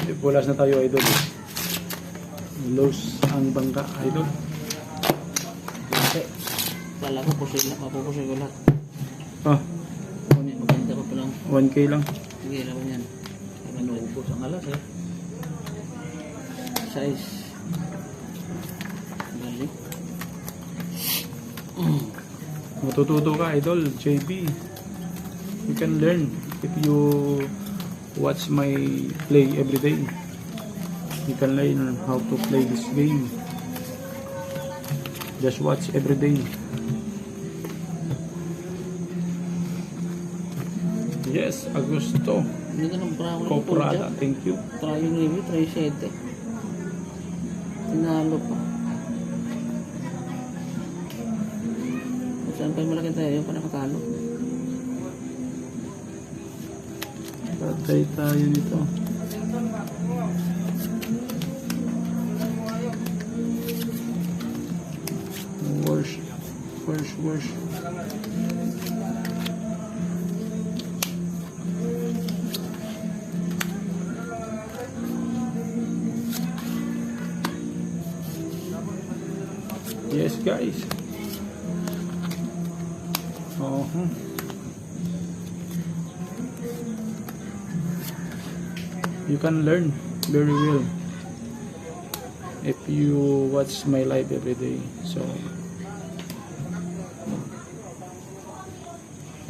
Pulas na tayo, idol. Loose ang bangka, idol. Okay. Kala ko mapupusoy ko lahat. Ah, Maganda pa palang. 1K lang. Sige, laban yan. Naubos ang alas eh. Size. Galing. Matututo ka, idol, JB. You can learn if you watch my play every day. You can learn how to play this game. Just watch every day. Yes, Agusto. Ganda ng brown. Coprada, thank you. Try yung review, try 7. Tinalo pa. Saan pa yung malaki tayo? Yung pa nakatalo. Patay tayo nito. Worse. Yes, guys. You can learn very well if you watch my live every day. So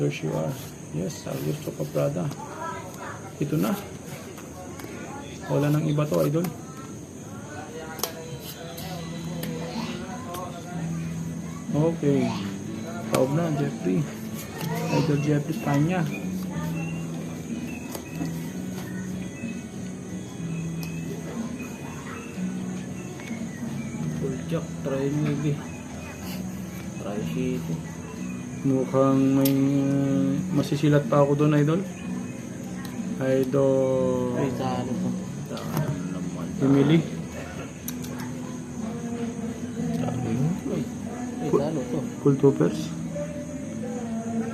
there you are. Yes, Augusto Coprada. Ito na. Wala nang iba to, idol. Okay. Taob na, Jeffrey. Idol Jeffrey Panya. Full jack, try maybe. Try 7. Mukhang may masisilat pa ako doon, idol. Idol Ay, talo pa. Emily. Ay, talo to. Full toppers.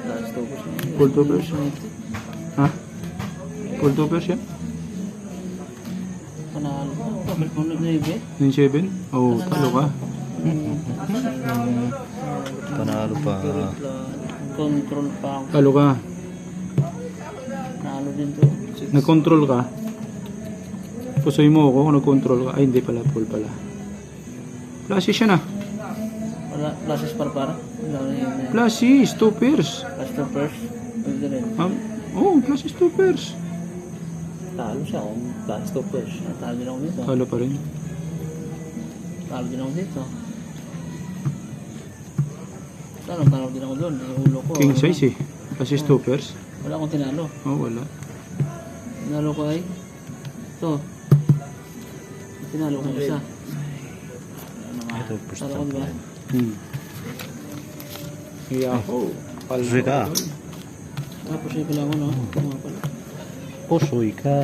Taas to po siya. Full toppers. Ha? Full toppers yan? Panalo pa. Ano na yun eh? 9-7? Oh, talo ka. Panalo pa. Control pa ako. Talo ka. Nalo din to. Nag-control ka. Pusoy mo ako, nag-control ka. Ay, hindi pala. Full pala. Flashy siya na. Wala, classes para. Wala na yun. Flashy, toppers. Cluster first. Pwede rin. Flashy toppers. Talo siya. Cluster first. Talo din ako dito. Talo pa rin. Talo din ako dito. Talo din ako doon. Yung ulo ko. King size eh. Flashy toppers. Wala akong tinalo. Oh, wala. Tinalo ko ay ito. Tinalo ko isa. Ito, first Talo ko diba? Yahoo. Pusoy ka. Tapos ay pala ako no. Mga pala. Pusoy ka.